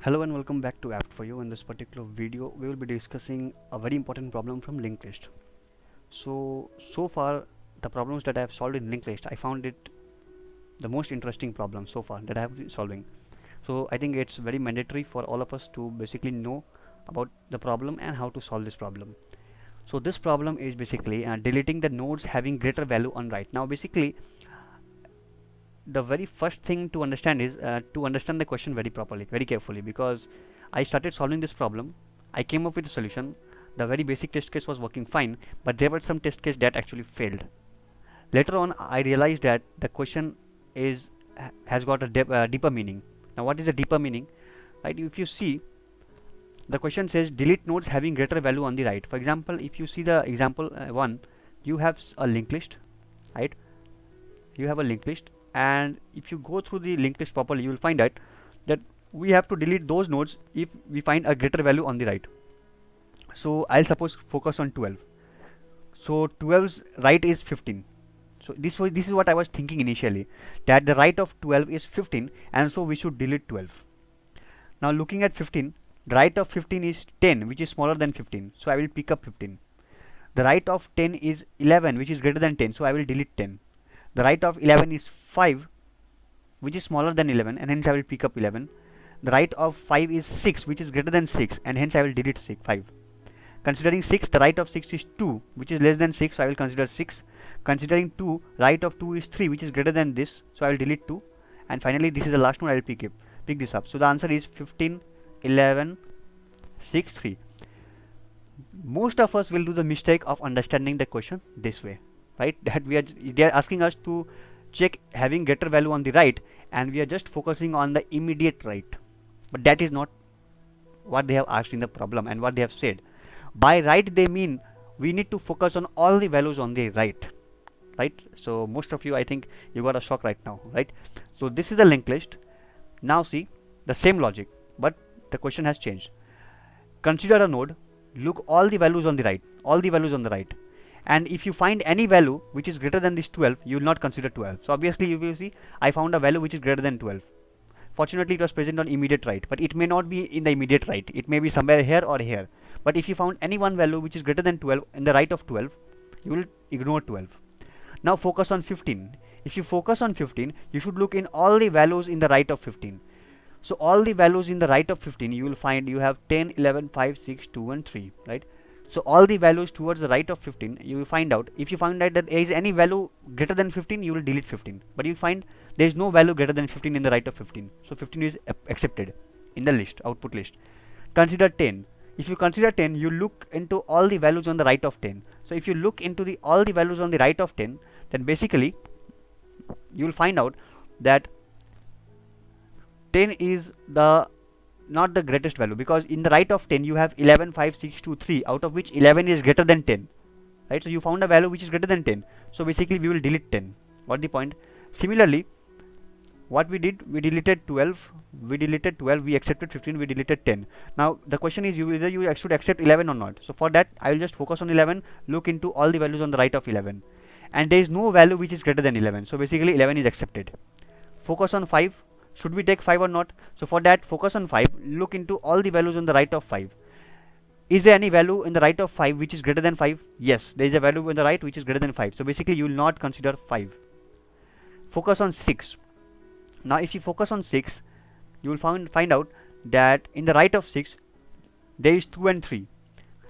Hello and welcome back to Apt for You. In this particular video, we will be discussing a very important problem from linked list. So far, the problems that I have solved in linked list, I found it the most interesting problem so far that I have been solving. So I think it's very mandatory for all of us to basically know about the problem and how to solve this problem. So this problem is basically deleting the nodes having greater value on right. Now basically, the very first thing to understand is to understand the question very properly, very carefully, because I started solving this problem. I came up with a solution. The very basic test case was working fine, but there were some test case that actually failed. Later on, I realized that the question is has got a deeper meaning. Now, what is a deeper meaning? Right? If you see, the question says delete nodes having greater value on the right. For example, if you see the example one, you have a linked list, right? You have a linked list, and if you go through the linked list properly, you will find out that we have to delete those nodes if we find a greater value on the right. So I'll suppose focus on 12. So 12's right is 15. So this is what I was thinking initially, that the right of 12 is 15, and so we should delete 12. Now looking at 15, the right of 15 is 10, which is smaller than 15, so I will pick up 15. The right of 10 is 11, which is greater than 10, so I will delete 10. The right of 11 is 5, which is smaller than 11, and hence I will pick up 11. The right of 5 is 6, which is greater than 6, and hence I will delete 5. Considering 6, the right of 6 is 2, which is less than 6, so I will consider 6. Considering 2, right of 2 is 3, which is greater than this, so I will delete 2. And finally, this is the last one, I will pick this up. So the answer is 15, 11, 6, 3. Most of us will do the mistake of understanding the question this way, right? That they are asking us to check having greater value on the right, and we are just focusing on the immediate right. But that is not what they have asked in the problem and what they have said. By right, they mean we need to focus on all the values on the right. So most of you, I think you got a shock right now, right? So this is the linked list. Now see the same logic, but the question has changed. Consider a node, look all the values on the right, and if you find any value which is greater than this 12, you will not consider 12. So obviously you will see I found a value which is greater than 12. Fortunately, it was present on immediate right, but it may not be in the immediate right. It may be somewhere here or here. But if you found any one value which is greater than 12 in the right of 12, you will ignore 12. Now focus on 15. If you focus on 15, you should look in all the values in the right of 15. So all the values in the right of 15, you will find you have 10, 11, 5, 6, 2 and 3, right? So all the values towards the right of 15, you will find out. If you find out that there is any value greater than 15, you will delete 15. But you find there is no value greater than 15 in the right of 15. So 15 is accepted in the list, output list. Consider 10. If you consider 10, you look into all the values on the right of 10. So if you look into all the values on the right of 10, then basically you will find out that 10 is not the greatest value, because in the right of 10 you have 11, 5, 6, 2, 3, out of which 11 is greater than 10, right? So you found a value which is greater than 10, so basically we will delete 10. What the point? Similarly, what we did, we deleted 12, we accepted 15, we deleted 10. Now the question is, either you should accept 11 or not. So for that, I will just focus on 11, look into all the values on the right of 11, and there is no value which is greater than 11, so basically 11 is accepted. Focus on 5. Should we take 5 or not? So for that, focus on 5, look into all the values on the right of 5. Is there any value in the right of 5 which is greater than 5? Yes, there is a value in the right which is greater than 5. So basically you will not consider 5. Focus on 6. Now if you focus on 6, you will find out that in the right of 6, there is 2 and 3.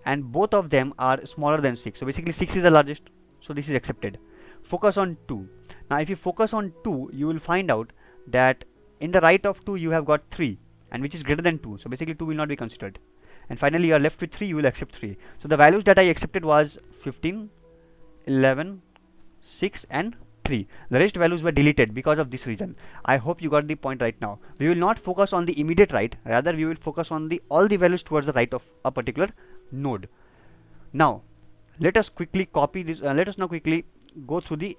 And both of them are smaller than 6. So basically 6 is the largest. So this is accepted. Focus on 2. Now if you focus on 2, you will find out that in the right of 2 you have got 3, and which is greater than 2, so basically 2 will not be considered. And finally you are left with 3, you will accept 3. So the values that I accepted was 15, 11, 6 and 3. The rest values were deleted because of this reason. I hope you got the point right now. We will not focus on the immediate right, rather we will focus on all the values towards the right of a particular node. Now let us quickly copy this, let us now quickly go through the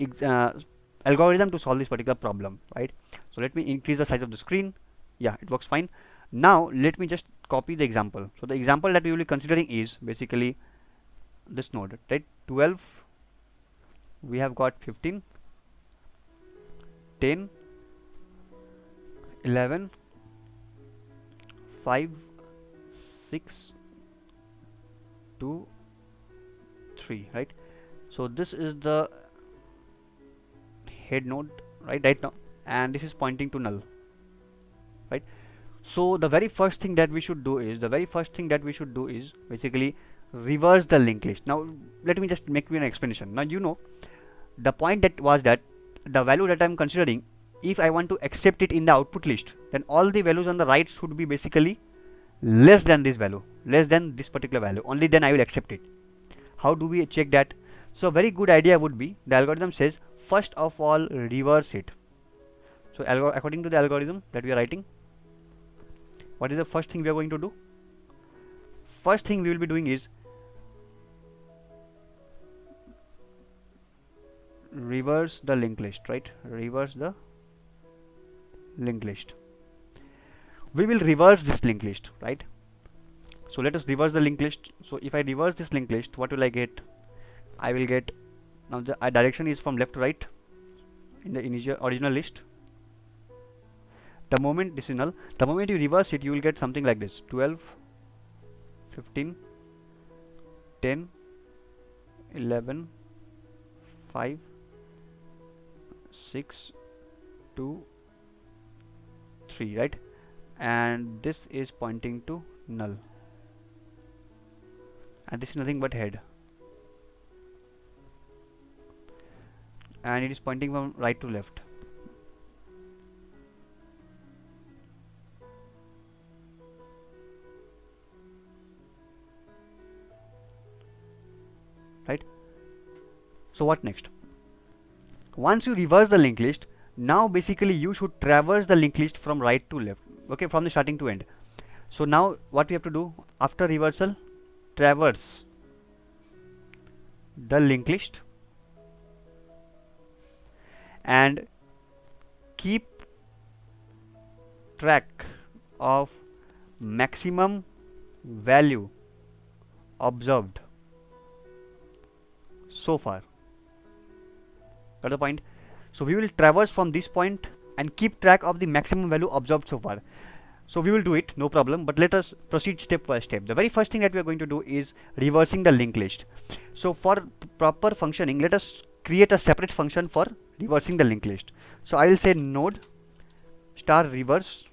algorithm to solve this particular problem, right? So let me increase the size of the screen. Yeah, it works fine. Now let me just copy the example. So the example that we will be considering is basically this node, right? 12, we have got 15, 10, 11, 5 6 2 3, right? So this is the head node, right now, and this is pointing to null, right? So the very first thing that we should do is basically reverse the linked list. Now let me just make you an explanation. Now the point that was that the value that I'm considering, if I want to accept it in the output list, then all the values on the right should be basically less than this value, less than this particular value. Only then I will accept it. How do we check that? So a very good idea would be, the algorithm says, first of all reverse it. So according to the algorithm that we are writing, what is the first thing we are going to do? First thing we will be doing is reverse the linked list, right? Reverse the linked list. We will reverse this linked list, right? So let us reverse the linked list. So if I reverse this linked list, what will I get? I will get, now the direction is from left to right in the original list. The moment this is null, the moment you reverse it, you will get something like this: 12, 15, 10, 11, 5, 6, 2, 3, right? And this is pointing to null, and this is nothing but head, and it is pointing from right to left. Right? So what next? Once you reverse the linked list, now basically you should traverse the linked list from right to left, okay, from the starting to end. So now what we have to do after reversal? Traverse the linked list and keep track of maximum value observed so far. Got the point? So we will traverse from this point and keep track of the maximum value observed so far. So we will do it, no problem, but let us proceed step by step. The very first thing that we are going to do is reversing the linked list. So for proper functioning, let us create a separate function for reversing the linked list. So I will say node star reverse.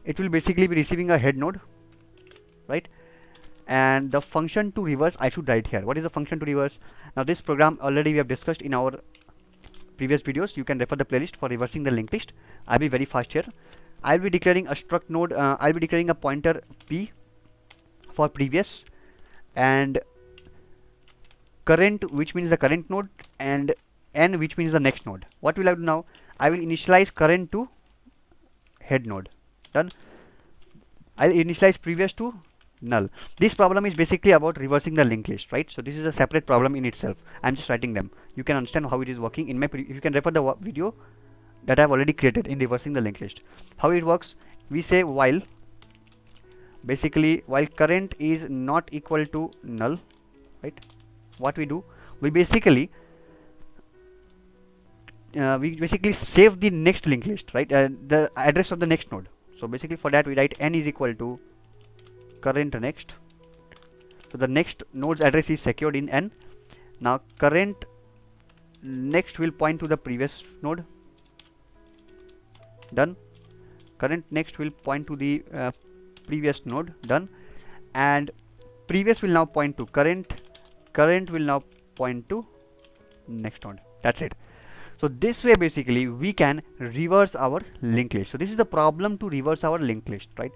It will basically be receiving a head node, right? And the function to reverse I should write here. What is the function to reverse? Now this program already we have discussed in our previous videos. You can refer the playlist for reversing the linked list. I'll be very fast here. I'll be declaring a struct node. I'll be declaring a pointer p for previous, and current, which means the current node, and n, which means the next node. What will I do now? I will initialize current to head node. Done. I'll initialize previous to null. This problem is basically about reversing the linked list, right? So this is a separate problem in itself. I'm just writing them. You can understand how it is working in my if you can refer the video that I've already created in reversing the linked list. How it works? We say while, basically while current is not equal to null, right? What we do? We basically save the next linked list, right? The address of the next node. So basically for that we write n is equal to current next. So the next node's address is secured in n. Now current next will point to the previous node. Done. Current next will point to the previous node. Done. And previous will now point to current. Current will now point to next node. That's it. So this way basically we can reverse our linked list. So this is the problem to reverse our linked list, right?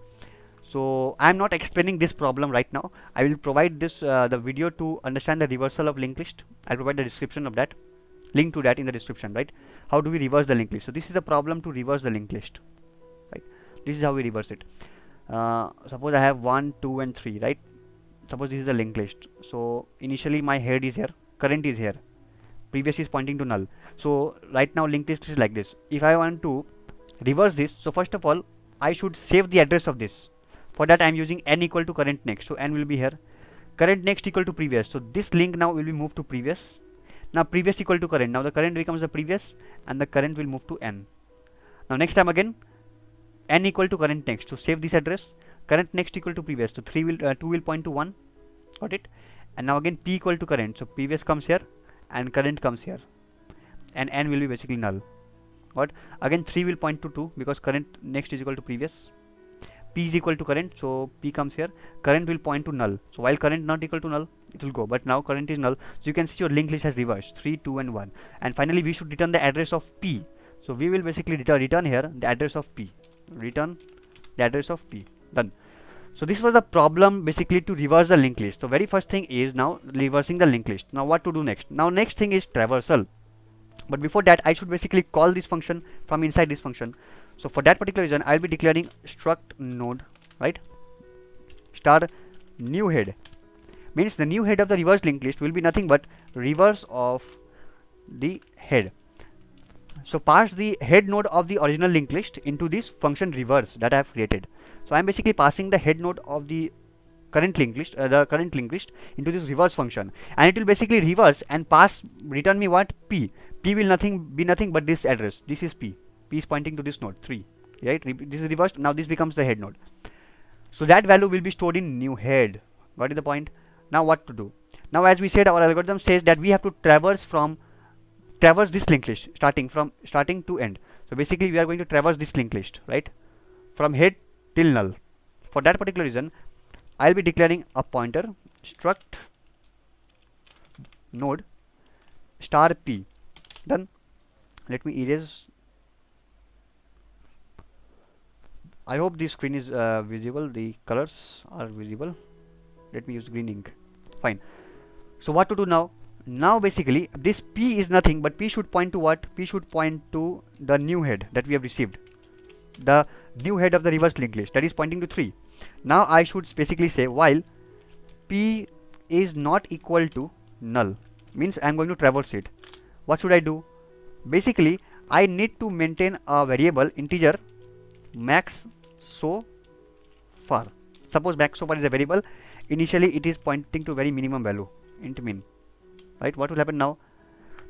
So I am not explaining this problem right now. I will provide this the video to understand the reversal of linked list. I'll provide the description of that, link to that in the description, right? How do we reverse the linked list? So this is the problem to reverse the linked list, right? This is how we reverse it. Suppose I have 1, 2 and 3, right? Suppose this is the linked list. So initially my head is here, current is here, previous is pointing to null. So right now linked list is like this. If I want to reverse this, so first of all I should save the address of this. For that I am using n equal to current next. So n will be here, current next equal to previous. So this link now will be moved to previous. Now previous equal to current. Now the current becomes the previous and the current will move to n. Now next time again n equal to current next. So save this address. Current next equal to previous. So 2 will point to 1. Got it? And now again p equal to current. So previous comes here and current comes here. And n will be basically null. What? Again 3 will point to 2 because current next is equal to previous. P is equal to current, so P comes here. Current will point to null. So while current not equal to null, it will go. But now current is null. So you can see your linked list has reversed 3, 2 and 1. And finally we should return the address of P. So we will basically return here the address of P. Return the address of P. Done. So this was the problem basically to reverse the linked list. So very first thing is now reversing the linked list. Now what to do next? Now next thing is traversal. But before that I should basically call this function from inside this function. So for that particular reason I'll be declaring struct node, right, star new head. Means the new head of the reverse linked list will be nothing but reverse of the head. So pass the head node of the original linked list into this function reverse that I have created. So I'm basically passing the head node of the current linked list into this reverse function, and it will basically reverse and return me what? P. P will be nothing but this address. This is P. P is pointing to this node 3, right? This is reversed. Now this becomes the head node. So that value will be stored in new head. Got it the point? Now what to do? Now as we said, our algorithm says that we have to traverse this linked list starting to end. So basically we are going to traverse this linked list, right, from head till null. For that particular reason I'll be declaring a pointer struct node star P. Done. Let me erase. I hope the screen is visible, the colors are visible. Let me use green ink. Fine. So what to do now? Now basically this P is nothing but P should point to what? P should point to the new head that we have received. The new head of the reverse linked list that is pointing to 3. Now I should basically say while P is not equal to null, means I am going to traverse it. What should I do? Basically I need to maintain a variable integer max so far. Suppose max so far is a variable. Initially it is pointing to very minimum value, int min, right? What will happen now?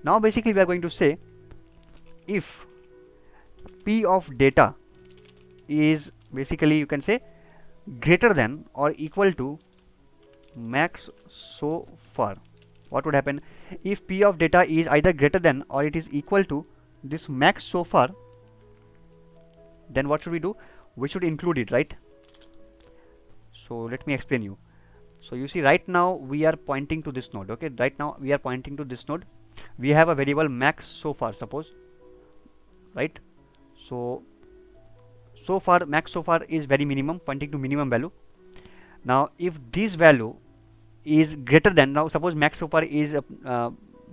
Now basically we are going to say if P of data is basically, you can say, greater than or equal to max so far. What would happen if P of data is either greater than or it is equal to this max so far? Then what should we do? We should include it, right? So let me explain you. So you see right now we are pointing to this node. Okay, right now we are pointing to this node. We have a variable max so far, suppose, right? So far max so far is very minimum, pointing to minimum value. Now if this value is greater than, now suppose max so far is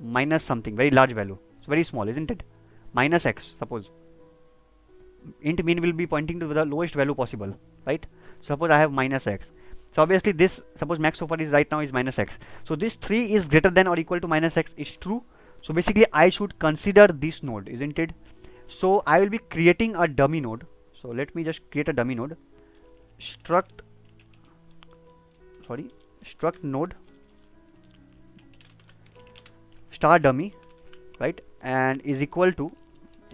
minus something, very large value, so very small, isn't it? Minus x, suppose. Int min will be pointing to the lowest value possible, right? Suppose I have minus x. So obviously this, suppose max so far is right now is minus x. So this 3 is greater than or equal to minus x is true. So basically I should consider this node, isn't it? So I will be creating a dummy node. So let me just create a dummy node. Struct node star dummy, right, and is equal to,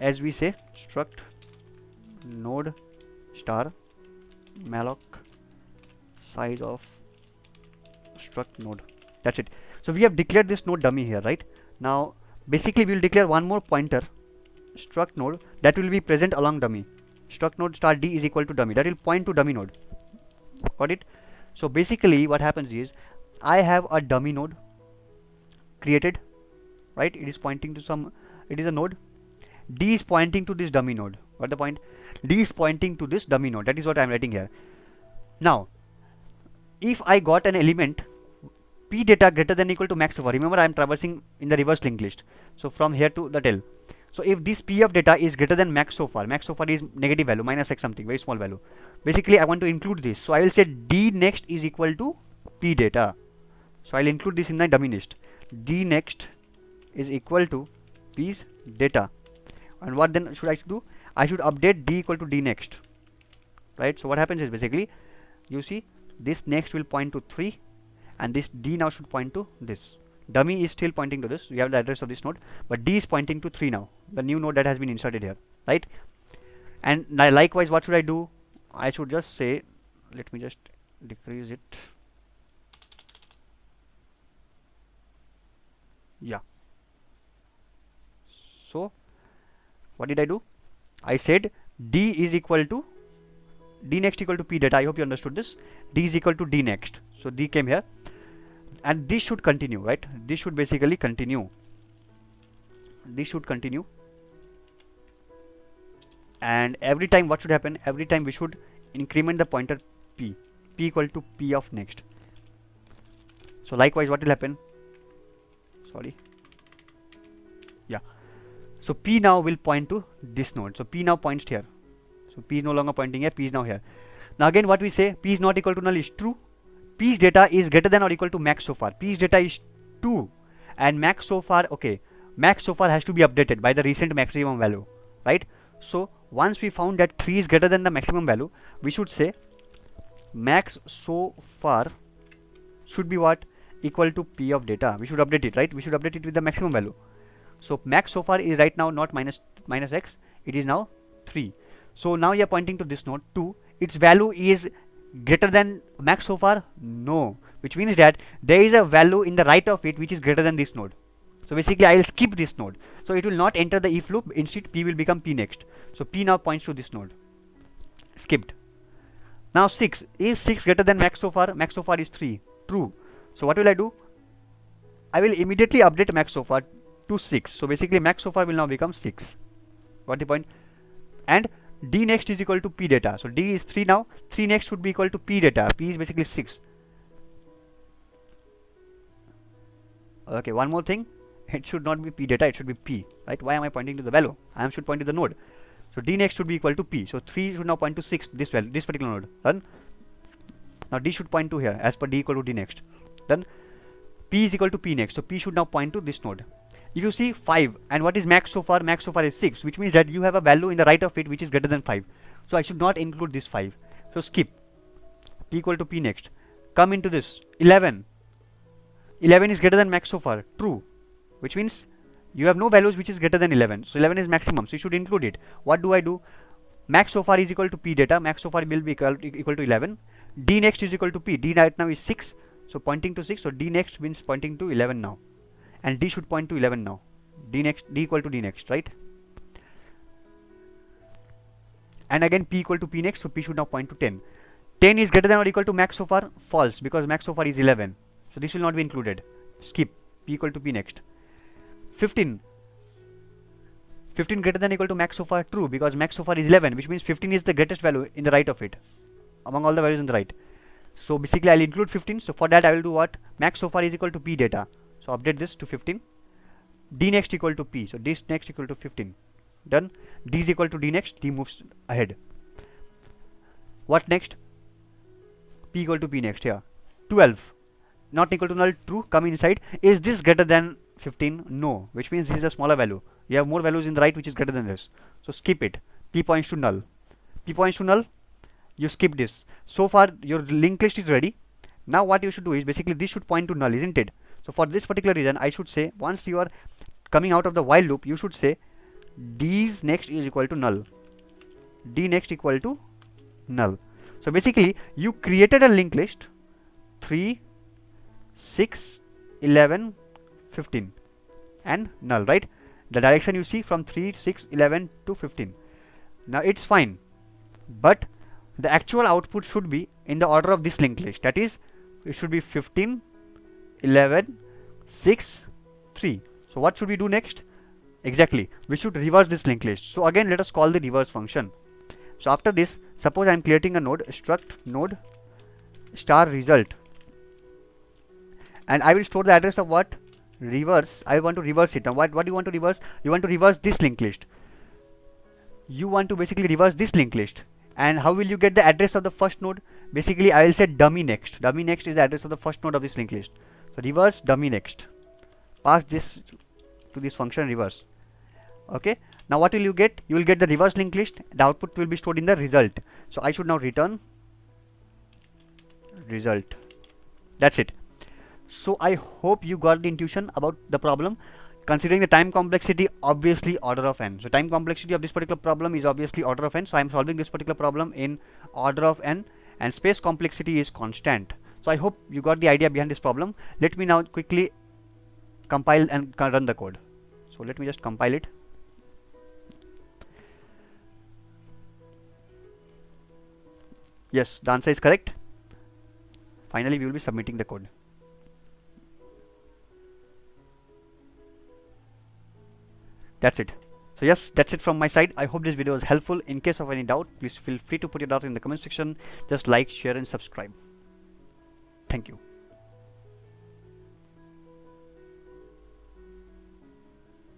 as we say, struct node star malloc size of struct node. That's it. So we have declared this node dummy here, right? Now basically we will declare one more pointer struct node that will be present along dummy. Struct node star d is equal to dummy, that will point to dummy node. Got it? So basically what happens is I have a dummy node created, right? It is pointing to some, it is a node. D is pointing to this dummy node. Got the point? D is pointing to this dummy node. That is what I am writing here. Now if I got an element P data greater than or equal to max over, remember I am traversing in the reverse linked list, so from here to the tail. So if this P of data is greater than max so far is negative value, minus x something, very small value. Basically I want to include this, so I will say D next is equal to P data. So I will include this in the dummy list. D next is equal to P's data. And what then should I do? I should update D equal to D next, right? So what happens is basically, you see this next will point to 3 and this D now should point to this. Dummy is still pointing to this, we have the address of this node, but D is pointing to 3 now, the new node that has been inserted here, right? And likewise, what should I do? I should just say, let me just decrease it. Yeah. So what did I do? I said d is equal to d next equal to p data. I hope you understood this. D is equal to d next. So d came here, and this should continue, right? This should basically continue. This should continue, and every time what should happen? Every time we should increment the pointer p equal to p of next. So likewise, what will happen? Sorry. Yeah. So p now will point to this node. So p now points here. So p is no longer pointing here. P is now here. Now again, what we say? P is not equal to null is true. P's data is greater than or equal to max so far. P's data is 2, and max so far. Okay, max so far has to be updated by the recent maximum value, right? So once we found that 3 is greater than the maximum value, we should say max so far should be what? Equal to p of data. We should update it, right? We should update it with the maximum value. So max so far is right now not minus x, it is now 3. So now you are pointing to this node 2. Its value is greater than max so far? No, which means that there is a value in the right of it which is greater than this node. So basically I will skip this node. So it will not enter the if loop. Instead p will become p next. So p now points to this node. Skipped. Now 6. Is 6 greater than max so far? Max so far is 3. True. So what will I do? I will immediately update max so far to 6. So basically max so far will now become 6. Got the point? And d next is equal to p data. So d is 3 now. 3 next should be equal to p data. P is basically 6. Okay, one more thing. It should not be p data, it should be p, right? Why am I pointing to the value? I should point to the node. So d next should be equal to p. So 3 should now point to 6, this value, this particular node. Done. Now d should point to here as per d equal to d next. Then p is equal to p next. So p should now point to this node. If you see 5, and what is max so far? Max so far is 6, which means that you have a value in the right of it which is greater than 5. So I should not include this 5. So skip. P equal to p next. Come into this 11. 11 is greater than max so far. True. Which means you have no values which is greater than 11. So 11 is maximum. So you should include it. What do I do? Max so far is equal to p data. Max so far will be equal to 11. D next is equal to p. D right now is 6. So pointing to 6. So d next means pointing to 11 now. And d should point to 11 now. D next, d equal to d next, right? And again p equal to p next. So p should now point to 10. 10 is greater than or equal to max so far? False, because max so far is 11. So this will not be included. Skip. P equal to p next. 15. 15 greater than or equal to max so far? True, because max so far is 11, which means 15 is the greatest value in the right of it among all the values in the right. So basically I'll include 15. So for that I will do what? Max so far is equal to p data. So update this to 15. D next equal to p. So this next equal to 15. Done. D is equal to d next. D moves ahead. What next? P equal to p next here. 12. Not equal to null. True. Come inside. Is this greater than 15? No. Which means this is a smaller value. You have more values in the right which is greater than this. So skip it. P points to null. P points to null. You skip this. So far your linked list is ready. Now what you should do is basically this should point to null, isn't it? So for this particular reason I should say, once you are coming out of the while loop, you should say d's next is equal to null. D next equal to null. So basically you created a linked list 3, 6, 11, 15 and null, right? The direction you see from 3, 6, 11 to 15. Now it's fine, but the actual output should be in the order of this linked list. That is, it should be 15, 11, 6, 3. So what should we do next? Exactly, we should reverse this linked list. So again let us call the reverse function. So after this, suppose I am creating a node, struct node star result, and I will store the address of what? Reverse. I want to reverse it. Now what do you want to reverse? You want to reverse this linked list. You want to basically reverse this linked list. And how will you get the address of the first node? Basically I will say dummy next. Dummy next is the address of the first node of this linked list. So reverse dummy next. Pass this to this function reverse. Okay. Now what will you get? You will get the reverse linked list. The output will be stored in the result. So I should now return result. That's it. So I hope you got the intuition about the problem. considering the time complexity, obviously order of n. So time complexity of this particular problem is obviously order of n. So I am solving this particular problem in order of n, and space complexity is constant. So I hope you got the idea behind this problem. Let me now quickly compile and run the code. So let me just compile it. Yes, the answer is correct. Finally, we will be submitting the code. That's it. So yes, that's it from my side. I hope this video was helpful. In case of any doubt, please feel free to put your doubt in the comment section. Just like, share and subscribe. Thank you.